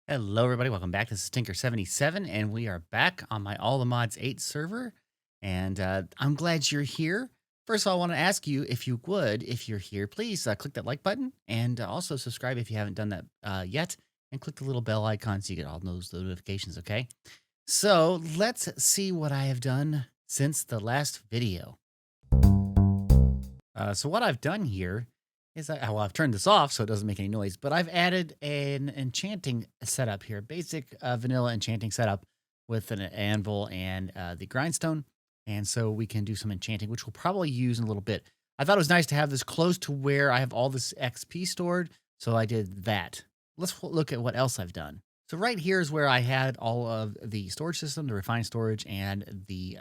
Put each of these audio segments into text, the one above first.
Hello, everybody. Welcome back. This is Tinker77, and we are back on my All the Mods 8 server. And I'm glad you're here. First of all, I want to ask you if you would, if you're here, please click that like button and also subscribe if you haven't done that yet. And click the little bell icon so you get all those notifications, okay? So let's see what I have done since the last video. So what I've done here is, well, I've turned this off so it doesn't make any noise, but I've added an enchanting setup here, basic vanilla enchanting setup with an anvil and the grindstone. And so we can do some enchanting, which we'll probably use in a little bit. I thought it was nice to have this close to where I have all this XP stored, so I did that. Let's look at what else I've done. So right here is where I had all of the storage system, the refined storage, and the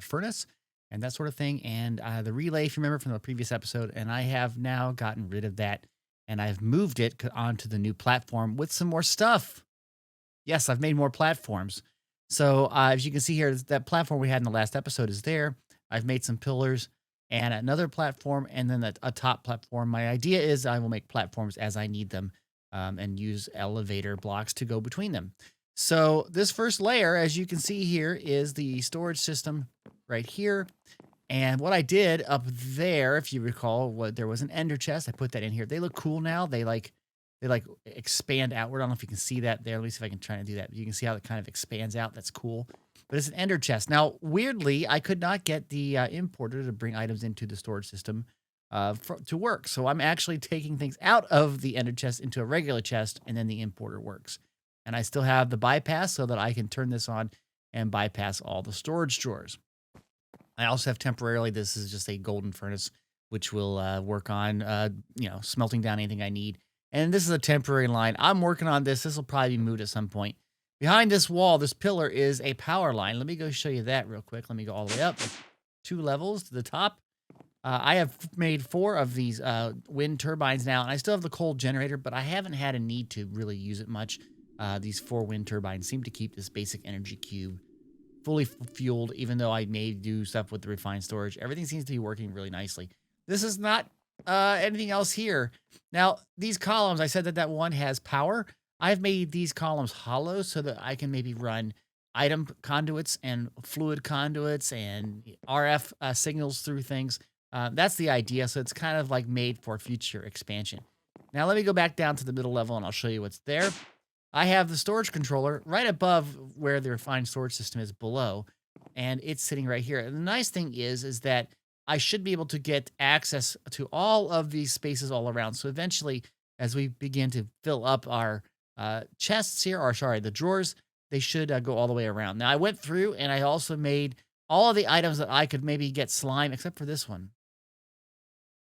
furnace, and that sort of thing, and the relay, if you remember from the previous episode, and I have now gotten rid of that, and I've moved it onto the new platform with some more stuff. Yes, I've made more platforms. So as you can see here, that platform we had in the last episode is there. I've made some pillars and another platform, and then a top platform. My idea is I will make platforms as I need them and use elevator blocks to go between them. So this first layer, as you can see here, is the storage system right here. And what I did up there, if you recall, there was an ender chest. I put that in here. They look cool now. They expand outward. I don't know if you can see that there. At least if I can try to do that. You can see how it kind of expands out. That's cool. But it's an ender chest. Now, weirdly, I could not get the importer to bring items into the storage system to work. So I'm actually taking things out of the ender chest into a regular chest, and then the importer works. And I still have the bypass so that I can turn this on and bypass all the storage drawers. I also have temporarily, this is just a golden furnace, which will work on, smelting down anything I need. And this is a temporary line. I'm working on this. This will probably be moved at some point. Behind this wall, this pillar is a power line. Let me go show you that real quick. Let me go all the way up 2 levels to the top. I have made 4 of these wind turbines now, and I still have the coal generator, but I haven't had a need to really use it much. These 4 wind turbines seem to keep this basic energy cube fully fueled, even though I may do stuff with the refined storage. Everything seems to be working really nicely. This is not anything else here. Now, these columns, I said that one has power. I've made these columns hollow so that I can maybe run item conduits and fluid conduits and RF signals through things. That's the idea. So it's kind of like made for future expansion. Now, let me go back down to the middle level and I'll show you what's there. I have the storage controller right above where the refined storage system is below, and it's sitting right here. And the nice thing is that I should be able to get access to all of these spaces all around. So eventually, as we begin to fill up our chests here, or sorry, the drawers, they should go all the way around. Now, I went through and I also made all of the items that I could maybe get slime, except for this one.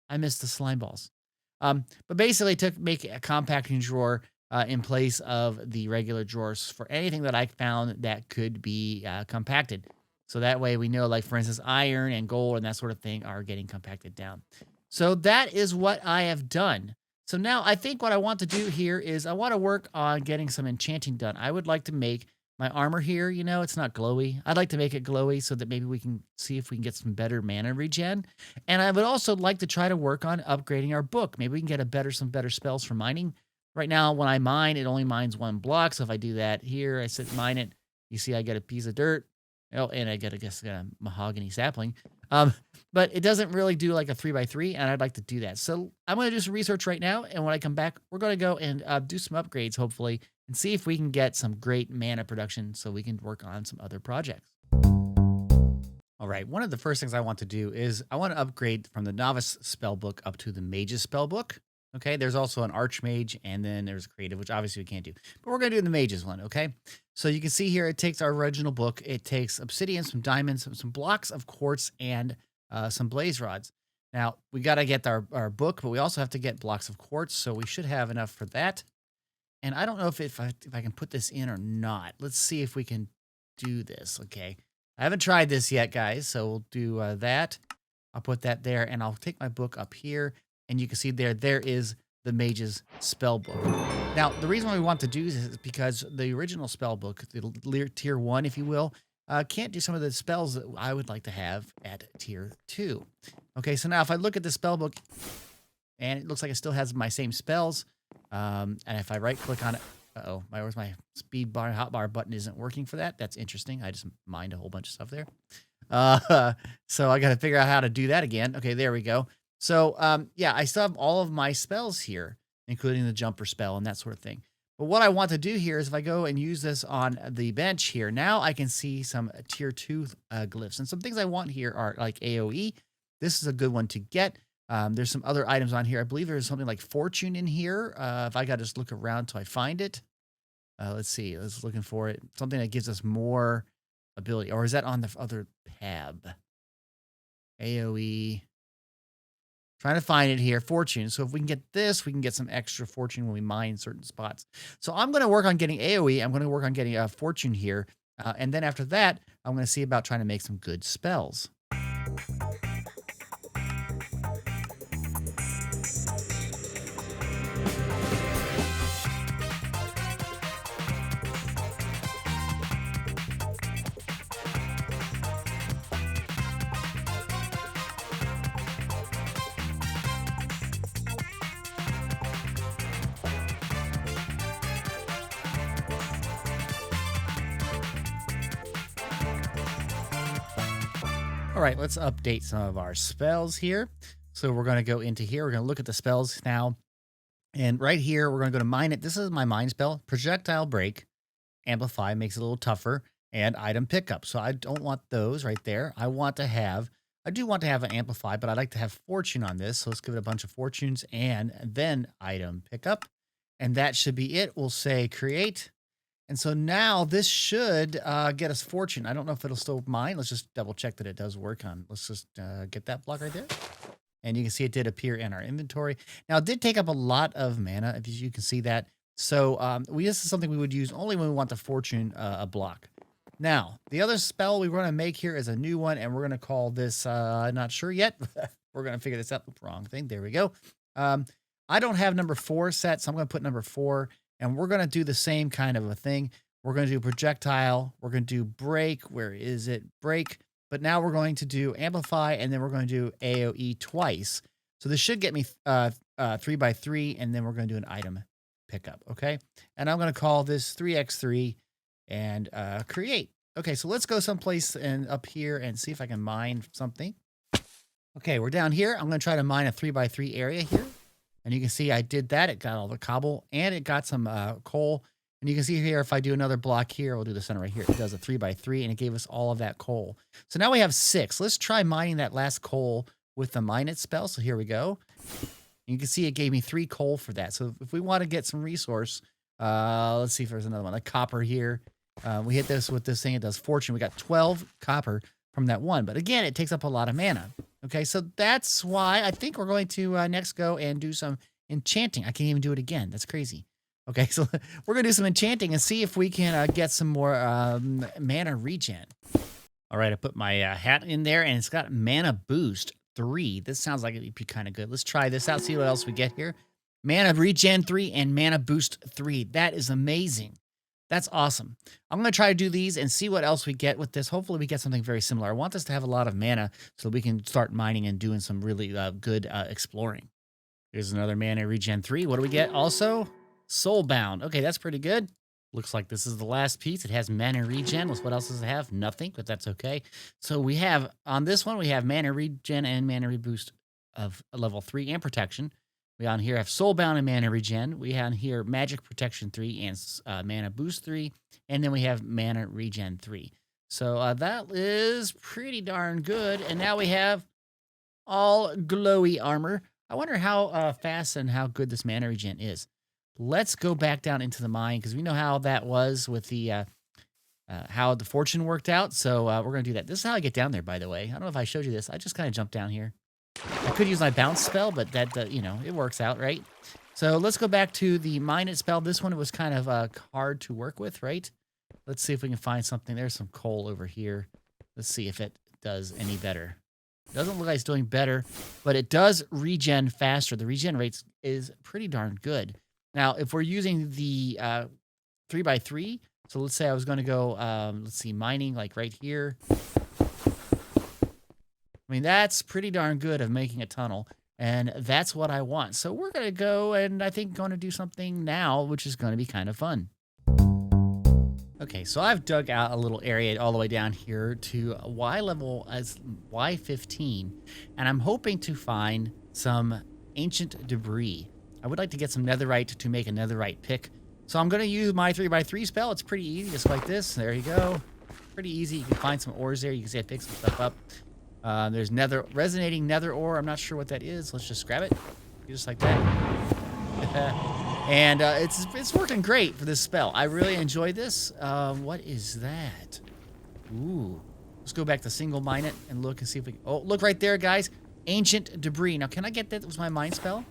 I missed the slime balls. But basically, make a compacting drawer in place of the regular drawers for anything that I found that could be compacted. So that way we know, like, for instance, iron and gold and that sort of thing are getting compacted down. So that is what I have done. So now I think what I want to do here is I want to work on getting some enchanting done. I would like to make my armor here, it's not glowy. I'd like to make it glowy so that maybe we can see if we can get some better mana regen. And I would also like to try to work on upgrading our book. Maybe we can get some better spells for mining. Right now, when I mine, it only mines 1 block. So if I do that here, I sit mine it. You see I get a piece of dirt. Oh, and I get, I guess, a mahogany sapling. But it doesn't really do like a 3x3, and I'd like to do that. So I'm going to do some research right now, and when I come back, we're going to go and do some upgrades, hopefully, and see if we can get some great mana production so we can work on some other projects. All right, one of the first things I want to do is I want to upgrade from the Novice Spellbook up to the Mage's Spellbook. Okay, there's also an Archmage, and then there's Creative, which obviously we can't do. But we're going to do the Mage's one, okay? So you can see here, it takes our original book. It takes obsidian, some diamonds, some blocks of quartz, and some blaze rods. Now, we got to get our book, but we also have to get blocks of quartz, so we should have enough for that. And I don't know if I can put this in or not. Let's see if we can do this, okay? I haven't tried this yet, guys, so we'll do that. I'll put that there, and I'll take my book up here. And you can see there is the Mage's Spellbook. Now, the reason why we want to do this is because the original Spellbook, the tier 1, if you will, can't do some of the spells that I would like to have at tier 2. Okay, so now if I look at the spell book, and it looks like it still has my same spells, and if I right-click on it, uh-oh, where's my speed bar, hotbar button isn't working for that. That's interesting. I just mined a whole bunch of stuff there. Uh, so I got to figure out how to do that again. Okay, there we go. So, yeah, I still have all of my spells here, including the jumper spell and that sort of thing. But what I want to do here is if I go and use this on the bench here, now I can see some tier 2 glyphs. And some things I want here are like AoE. This is a good one to get. There's some other items on here. I believe there's something like fortune in here. If I got to just look around till I find it. Let's see. Let's looking for it. Something that gives us more ability. Or is that on the other tab? AoE. Trying to find it here. Fortune. So if we can get this, we can get some extra fortune when we mine certain spots. So I'm going to work on getting AoE. I'm going to work on getting a fortune here. And then after that, I'm going to see about trying to make some good spells. All right, let's update some of our spells here. So we're going to go into here. We're going to look at the spells now. And right here, we're going to go to mine it. This is my mine spell. Projectile break, amplify, makes it a little tougher, and item pickup. So I don't want those right there. I do want to have an amplify, but I like to have fortune on this. So let's give it a bunch of fortunes and then item pickup. And that should be it. We'll say create. And so now this should get us fortune. I don't know if it'll still mine. Let's just double check that it does work on. Let's just get that block right there. And you can see it did appear in our inventory. Now, it did take up a lot of mana, if you can see that. So this is something we would use only when we want the fortune a block. Now, the other spell we're going to make here is a new one, and we're going to call this, not sure yet. We're going to figure this out. Wrong thing. There we go. I don't have number 4 set, so I'm going to put number 4. And we're going to do the same kind of a thing. We're going to do projectile. We're going to do break. Where is it? Break. But now we're going to do amplify, and then we're going to do AoE twice. So this should get me 3x3, and then we're going to do an item pickup, okay? And I'm going to call this 3x3 and create. Okay, so let's go someplace and up here and see if I can mine something. Okay, we're down here. I'm going to try to mine a 3x3 area here. And you can see I did that. It got all the cobble and it got some coal. And you can see here, if I do another block here, we'll do the center right here. It does a 3x3 and it gave us all of that coal. So now we have 6. Let's try mining that last coal with the mine it spell. So here we go. You can see it gave me 3 coal for that. So if we want to get some resource, let's see if there's another one. Like copper here. We hit this with this thing. It does fortune. We got 12 copper from that one. But again, it takes up a lot of mana. Okay, so that's why I think we're going to next go and do some enchanting. I can't even do it again. That's crazy. Okay, so we're going to do some enchanting and see if we can get some more mana regen. All right, I put my hat in there, and it's got mana boost 3. This sounds like it'd be kind of good. Let's try this out, see what else we get here. Mana regen 3 and mana boost 3. That is amazing. That's awesome. I'm going to try to do these and see what else we get with this. Hopefully we get something very similar. I want this to have a lot of mana so we can start mining and doing some really good exploring. Here's another mana regen 3. What do we get also? Soulbound. Okay, that's pretty good. Looks like this is the last piece. It has mana regen. What else does it have? Nothing, but that's okay. So we have, on this one, we have mana regen and mana reboost of level 3 and protection. We on here have Soulbound and Mana Regen. We have here Magic Protection 3 and Mana Boost 3. And then we have Mana Regen 3. So that is pretty darn good. And now we have all glowy armor. I wonder how fast and how good this Mana Regen is. Let's go back down into the mine because we know how that was with the how the fortune worked out. So we're going to do that. This is how I get down there, by the way. I don't know if I showed you this. I just kind of jumped down here. I could use my bounce spell, but that, you know, it works out, right? So let's go back to the mine it spell. This one was kind of hard to work with, right? Let's see if we can find something. There's some coal over here. Let's see if it does any better. Doesn't look like it's doing better, but it does regen faster. The regen rate is pretty darn good. Now, if we're using the 3x3, So let's say I was going to go, let's see, mining like right here. I mean, that's pretty darn good of making a tunnel. And that's what I want. So we're going to go and I think going to do something now, which is going to be kind of fun. Okay, so I've dug out a little area all the way down here to Y level as Y15, and I'm hoping to find some ancient debris. I would like to get some netherite to make a netherite pick. So I'm going to use my 3x3 spell. It's pretty easy, just like this. There you go. Pretty easy. You can find some ores there. You can see I picked some stuff up. There's resonating nether ore. I'm not sure what that is. Let's just grab it. Just like that. And it's working great for this spell. I really enjoy this. What is that? Ooh. Let's go back to single mine it and look and see if we... Oh, look right there, guys. Ancient debris. Now, can I get that? That was my mine spell?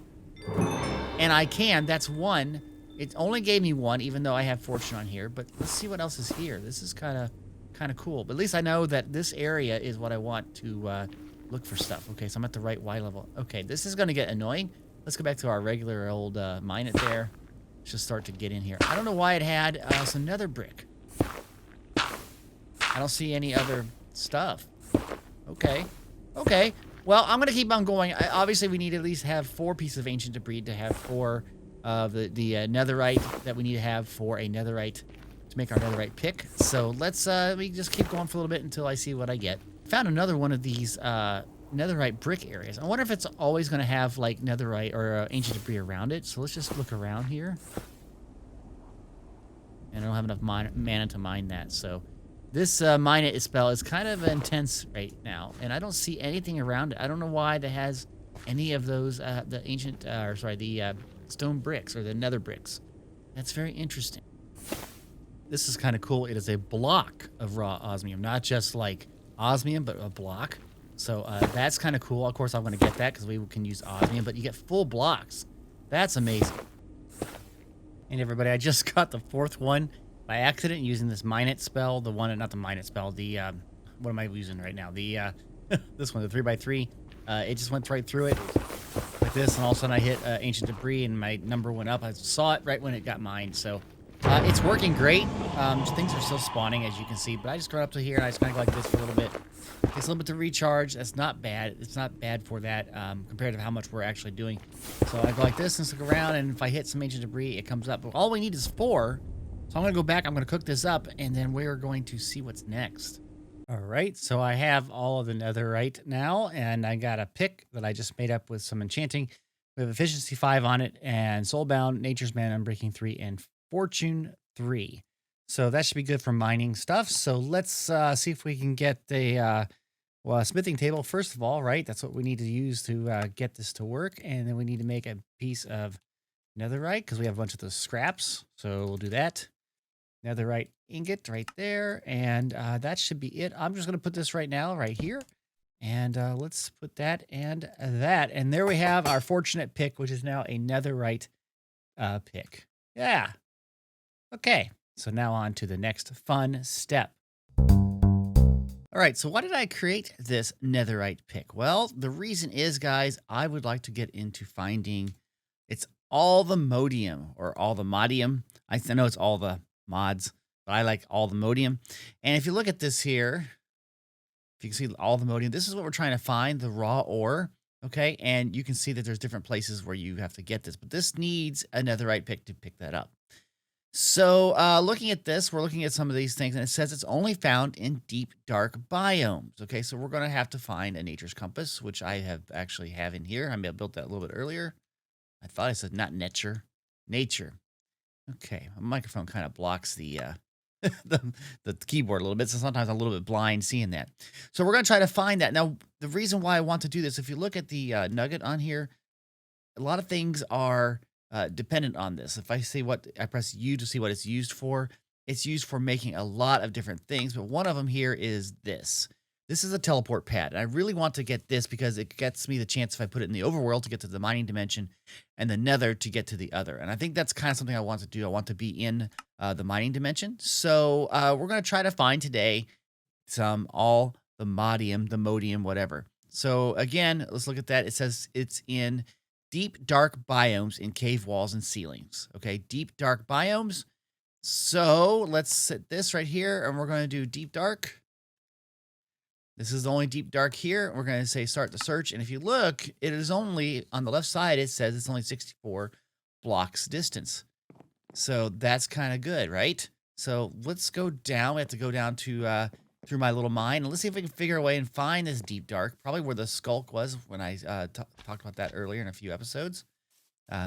And I can. That's one. It only gave me one, even though I have fortune on here. But let's see what else is here. This is kind of cool. But at least I know that this area is what I want to look for stuff. Okay, so I'm at the right Y level. Okay, this is going to get annoying. Let's go back to our regular old mine it there. Let's just start to get in here. I don't know why it had some nether brick. I don't see any other stuff. Okay. Okay. Well, I'm going to keep on going. Obviously, we need to at least have 4 pieces of ancient debris to have 4 of the netherite that we need to have for a netherite to make our netherite pick. So let's we just keep going for a little bit until I see what I get. Found another one of these netherite brick areas. I wonder if it's always going to have like netherite or ancient debris around it. So let's just look around here. And I don't have enough mana to mine that. So this mine it spell is kind of intense right now. And I don't see anything around it. I don't know why that has any of those, the ancient, the stone bricks or the nether bricks. That's very interesting. This is kind of cool. It is a block of raw osmium, not just like osmium, but a block. So that's kind of cool. Of course, I'm going to get that because we can use osmium, but you get full blocks. That's amazing. And everybody, I just got the 4th one by accident using this mine it spell. The one, not the mine it spell, the, what am I using right now? The, this one, the 3x3. It just went right through it like this, and all of a sudden I hit ancient debris and my number went up. I saw it right when it got mined, so it's working great. Things are still spawning, as you can see, but I just got up to here and I just kind of go like this for a little bit. Takes a little bit to recharge. That's not bad. It's not bad for that compared to how much we're actually doing. So I go like this and stick around, and if I hit some ancient debris, it comes up. But all we need is 4. So I'm going to go back. I'm going to cook this up, and then we're going to see what's next. All right, so I have all of the netherite now, and I got a pick that I just made up with some enchanting. We have efficiency 5 on it, and soulbound, nature's man, unbreaking 3, and fortune 3. So that should be good for mining stuff. So let's see if we can get the smithing table first of all, right? That's what we need to use to get this to work. And then we need to make a piece of netherite because we have a bunch of those scraps. So we'll do that. Netherite ingot right there. And that should be it. I'm just going to put this right now, right here. And let's put that and that. And there we have our fortunate pick, which is now a netherite pick. Yeah. Okay. So now on to the next fun step. All right, so why did I create this netherite pick? Well, the reason is, guys, I would like to get into finding, it's Allthemodium or Allthemodium. I know it's all the mods, but I like Allthemodium. And if you look at this here, if you can see Allthemodium, this is what we're trying to find, the raw ore, okay? And you can see that there's different places where you have to get this, but this needs a netherite pick to pick that up. So looking at this, we're looking at some of these things, and it says it's only found in deep, dark biomes. Okay, so we're going to have to find a nature's compass, which I actually have in here. I may have built that a little bit earlier. I thought I said not nature. Nature. Okay, my microphone kind of blocks the, the keyboard a little bit, so sometimes I'm a little bit blind seeing that. So we're going to try to find that. Now, the reason why I want to do this, if you look at the nugget on here, a lot of things are dependent on this. If I say I press U to see what it's used for making a lot of different things, but one of them here is this. This is a teleport pad, and I really want to get this because it gets me the chance if I put it in the overworld to get to the mining dimension and the nether to get to the other. And I think that's kind of something I want to do. I want to be in the mining dimension. So we're going to try to find today some Allthemodium, whatever. So again, let's look at that. It says it's in deep, dark biomes in cave walls and ceilings. Okay, deep, dark biomes. So let's set this right here and we're going to do deep dark. This is the only deep dark here. We're going to say start the search. And if you look, it is only on the left side. It says it's only 64 blocks distance. So that's kind of good, right? So let's go down. We have to go down to through my little mine. And let's see if we can figure a way and find this deep dark. Probably where the skulk was when I talked about that earlier in a few episodes.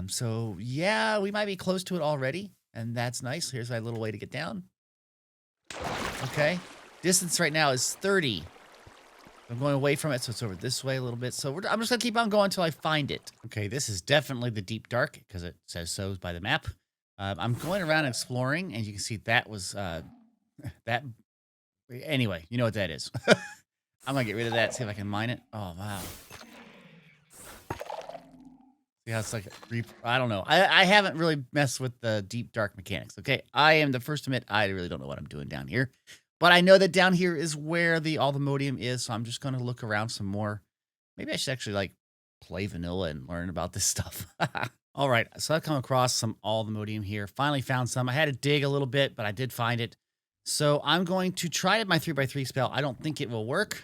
So yeah, we might be close to it already. And that's nice. Here's my little way to get down. Okay. Distance right now is 30. I'm going away from it, so it's over this way a little bit. So I'm just going to keep on going until I find it. Okay, this is definitely the deep dark because it says so by the map. I'm going around exploring, and you can see that was that. Anyway, you know what that is. I'm going to get rid of that, see if I can mine it. Oh, wow. See how it's like, I don't know. I haven't really messed with the deep dark mechanics, okay? I am the first to admit I really don't know what I'm doing down here. But I know that down here is where the Allthemodium is, so I'm just going to look around some more. Maybe I should actually, like, play vanilla and learn about this stuff. All right, so I've come across some Allthemodium here. Finally found some. I had to dig a little bit, but I did find it. So I'm going to try my 3x3 spell. I don't think it will work.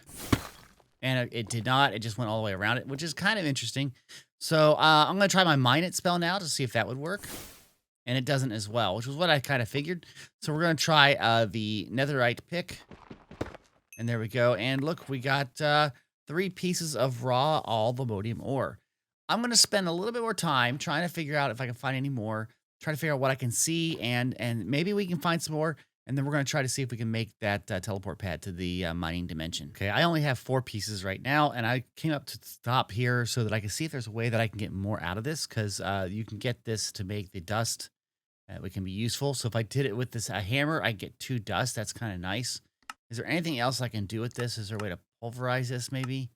And it did not. It just went all the way around it, which is kind of interesting. So I'm going to try my Mine It spell now to see if that would work. And it doesn't as well, which was what I kind of figured. So we're going to try the netherite pick. And there we go. And look, we got 3 pieces of raw Allthemodium ore. I'm going to spend a little bit more time trying to figure out if I can find any more. Try to figure out what I can see. And maybe we can find some more. And then we're going to try to see if we can make that teleport pad to the mining dimension. Okay, I only have 4 pieces right now. And I came up to stop here so that I can see if there's a way that I can get more out of this. Because you can get this to make the dust. It can be useful. So if I did it with this hammer, I get 2 dust. That's kind of nice. Is there anything else I can do with this? Is there a way to pulverize this maybe?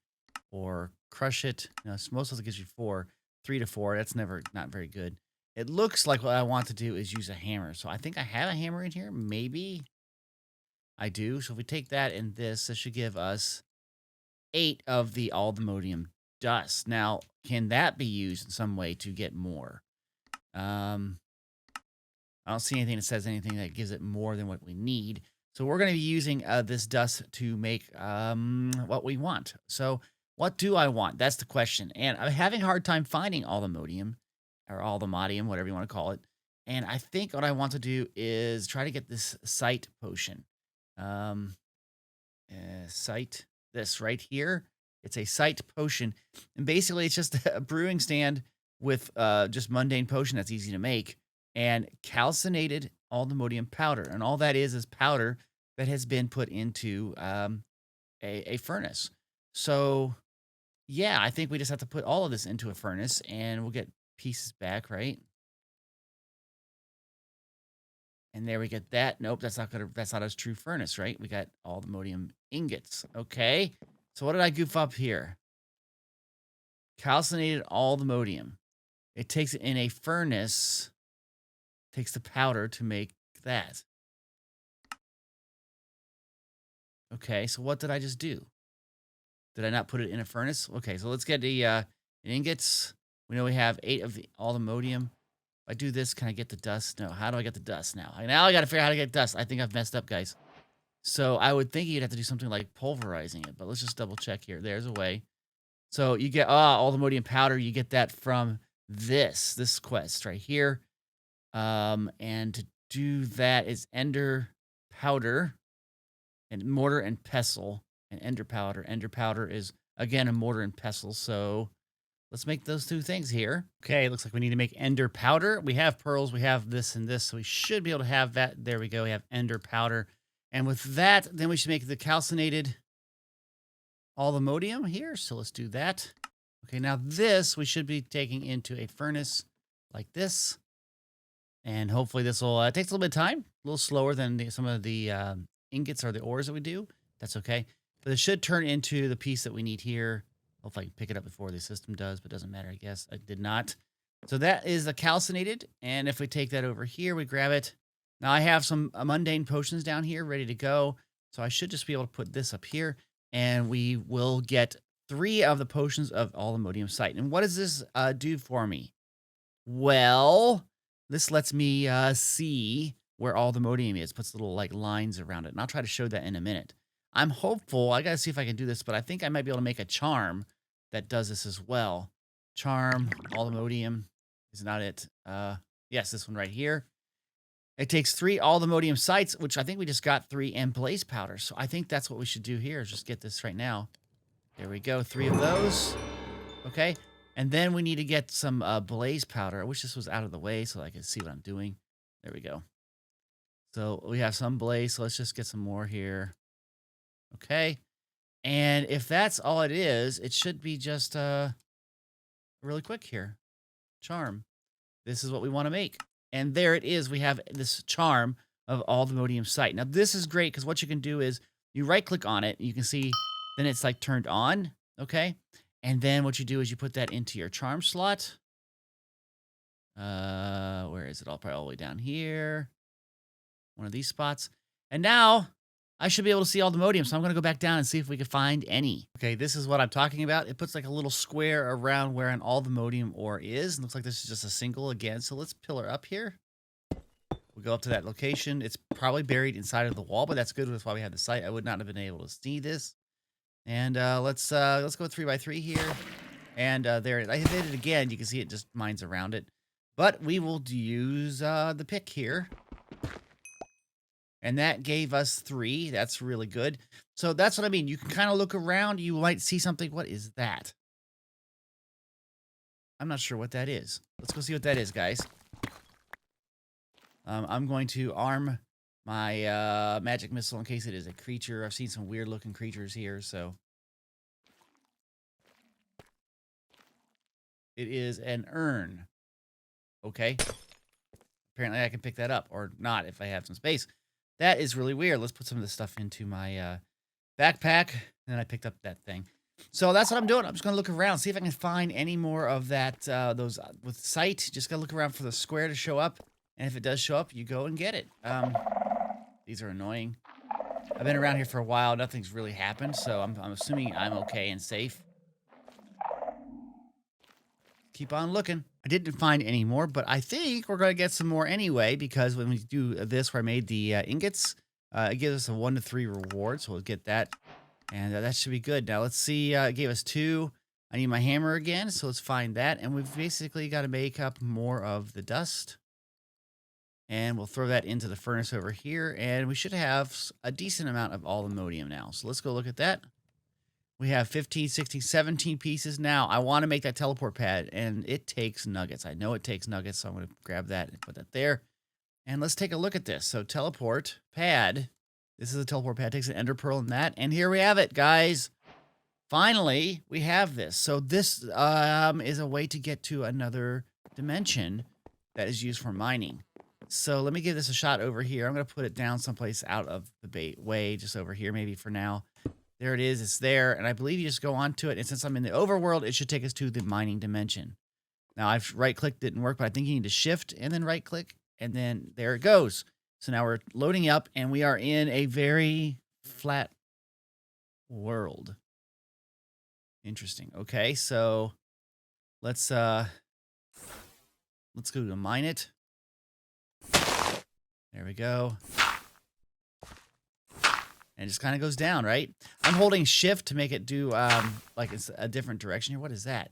Or crush it? No, most of it gives you 4. 3 to 4. That's not very good. It looks like what I want to do is use a hammer. So I think I have a hammer in here. Maybe I do. So if we take that and this should give us 8 of the Allthemodium dust. Now, can that be used in some way to get more? I don't see anything that says anything that gives it more than what we need. So we're going to be using this dust to make what we want. So what do I want? That's the question. And I'm having a hard time finding Allthemodium or Allthemodium, whatever you want to call it. And I think what I want to do is try to get this sight potion. Sight, this right here. It's a sight potion. And basically it's just a brewing stand with just mundane potion that's easy to make. And calcinated Allthemodium powder. And all that is powder that has been put into a furnace. So, yeah, I think we just have to put all of this into a furnace and we'll get pieces back, right? And there we get that. Nope, that's not a true furnace, right? We got Allthemodium ingots. Okay. So what did I goof up here? Calcinated Allthemodium. It takes it in a furnace. Takes the powder to make that. Okay, so what did I just do? Did I not put it in a furnace? Okay, so let's get the ingots. We know we have 8 of the Allthemodium. If I do this, can I get the dust? No, how do I get the dust now? Now I got to figure out how to get dust. I think I've messed up, guys. So I would think you'd have to do something like pulverizing it, but let's just double check here. There's a way. So you get Allthemodium powder. You get that from this quest right here. And to do that is ender powder and mortar and pestle and ender powder. Ender powder is again a mortar and pestle. So let's make those 2 things here. Okay, looks like we need to make ender powder. We have pearls, we have this and this, so we should be able to have that. There we go. We have ender powder. And with that, then we should make the calcinated Allthemodium here. So let's do that. Okay, now this we should be taking into a furnace like this. And hopefully this will takes a little bit of time, a little slower than some of the ingots or the ores that we do. That's okay. But it should turn into the piece that we need here. Hopefully I can pick it up before the system does, but it doesn't matter, I guess. I did not. So that is the calcinated. And if we take that over here, we grab it. Now I have some mundane potions down here ready to go. So I should just be able to put this up here. And we will get 3 of the potions of Allthemodium sight. And what does this do for me? Well, this lets me see where Allthemodium is, puts little like lines around it. And I'll try to show that in a minute. I'm hopeful. I got to see if I can do this, but I think I might be able to make a charm that does this as well. Charm, Allthemodium is not it. Yes, this one right here. It takes 3 Allthemodium sites, which I think we just got 3 and blaze powder. So I think that's what we should do here is just get this right now. There we go. 3 of those. Okay. And then we need to get some blaze powder. I wish this was out of the way so I could see what I'm doing. There we go. So we have some blaze. So let's just get some more here. Okay. And if that's all it is, it should be just really quick here. Charm. This is what we want to make. And there it is. We have this charm of Allthemodium site. Now, this is great because what you can do is you right-click on it. You can see then it's like turned on. Okay. And then what you do is you put that into your charm slot. Where is it? Probably all the way down here. One of these spots. And now I should be able to see Allthemodium. So I'm going to go back down and see if we can find any. Okay, this is what I'm talking about. It puts like a little square around where an Allthemodium ore is. It looks like this is just a single again. So let's pillar up here. We'll go up to that location. It's probably buried inside of the wall, but that's good. That's why we have the site. I would not have been able to see this. And let's go 3 by 3 here. And there, I hit it again. You can see it just mines around it. But we will use the pick here. And that gave us 3. That's really good. So that's what I mean. You can kind of look around. You might see something. What is that? I'm not sure what that is. Let's go see what that is, guys. I'm going to arm my magic missile in case it is a creature. I've seen some weird looking creatures here, so. It is an urn. Okay. Apparently I can pick that up, or not if I have some space. That is really weird. Let's put some of this stuff into my backpack. And then I picked up that thing. So that's what I'm doing. I'm just going to look around, see if I can find any more of that, those with sight. Just got to look around for the square to show up. And if it does show up, you go and get it. These are annoying. I've been around here for a while. Nothing's really happened. So I'm assuming I'm okay and safe. Keep on looking. I didn't find any more, but I think we're going to get some more anyway, because when we do this, where I made the ingots, it gives us a 1 to 3 reward. So we'll get that. And that should be good. Now let's see. It gave us 2. I need my hammer again. So let's find that. And we've basically got to make up more of the dust. And we'll throw that into the furnace over here. And we should have a decent amount of Allthemodium now. So let's go look at that. We have 15, 16, 17 pieces. Now, I want to make that teleport pad, and it takes nuggets. I know it takes nuggets, so I'm going to grab that and put that there. And let's take a look at this. So, teleport pad. This is a teleport pad. It takes an ender pearl and that. And here we have it, guys. Finally, we have this. So, this is a way to get to another dimension that is used for mining. So, let me give this a shot over here. I'm going to put it down someplace out of the way, just over here, maybe for now. There it is. It's there. And I believe you just go onto it. And since I'm in the overworld, it should take us to the mining dimension. Now, I've right-clicked. Didn't work, but I think you need to shift and then right-click. And then there it goes. So now we're loading up, and we are in a very flat world. Interesting. Okay, so let's go to mine it. There we go. And it just kind of goes down, right? I'm holding shift to make it do like it's a different direction here. What is that?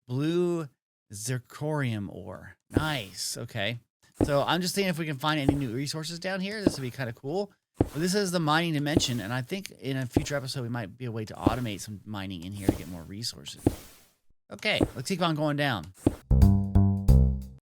Blue zirconium ore. Nice. Okay. So I'm just thinking if we can find any new resources down here, this would be kind of cool. But this is the mining dimension, and I think in a future episode we might be a way to automate some mining in here to get more resources. Okay, let's keep on going down.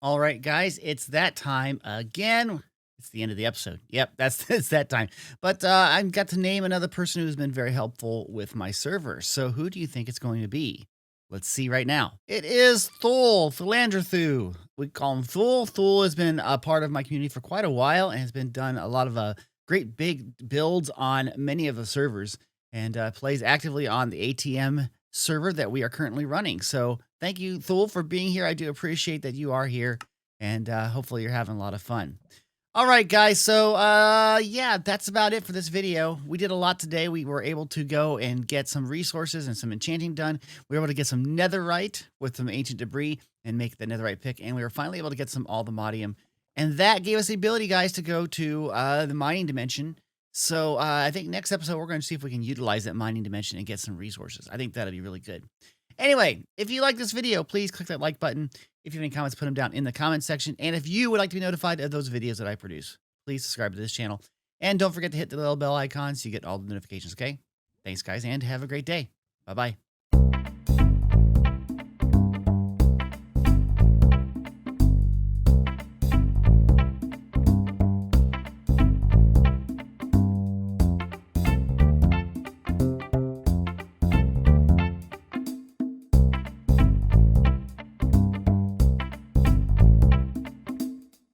All right, guys, it's that time again. It's the end of the episode. Yep, it's that time. But I've got to name another person who's been very helpful with my server. So who do you think it's going to be? Let's see right now. It is Thule, Thulandrathu. We call him Thule. Thule has been a part of my community for quite a while and has been done a lot of great big builds on many of the servers and plays actively on the ATM server that we are currently running. So thank you, Thule, for being here. I do appreciate that you are here, and hopefully you're having a lot of fun. All right, guys. So, yeah, that's about it for this video. We did a lot today. We were able to go and get some resources and some enchanting done. We were able to get some netherite with some ancient debris and make the netherite pick. And we were finally able to get some Allthemodium. And that gave us the ability, guys, to go to the mining dimension. So I think next episode, we're going to see if we can utilize that mining dimension and get some resources. I think that'd be really good. Anyway, if you like this video, please click that like button. If you have any comments, put them down in the comment section. And if you would like to be notified of those videos that I produce, please subscribe to this channel. And don't forget to hit the little bell icon so you get all the notifications, okay? Thanks, guys, and have a great day. Bye-bye.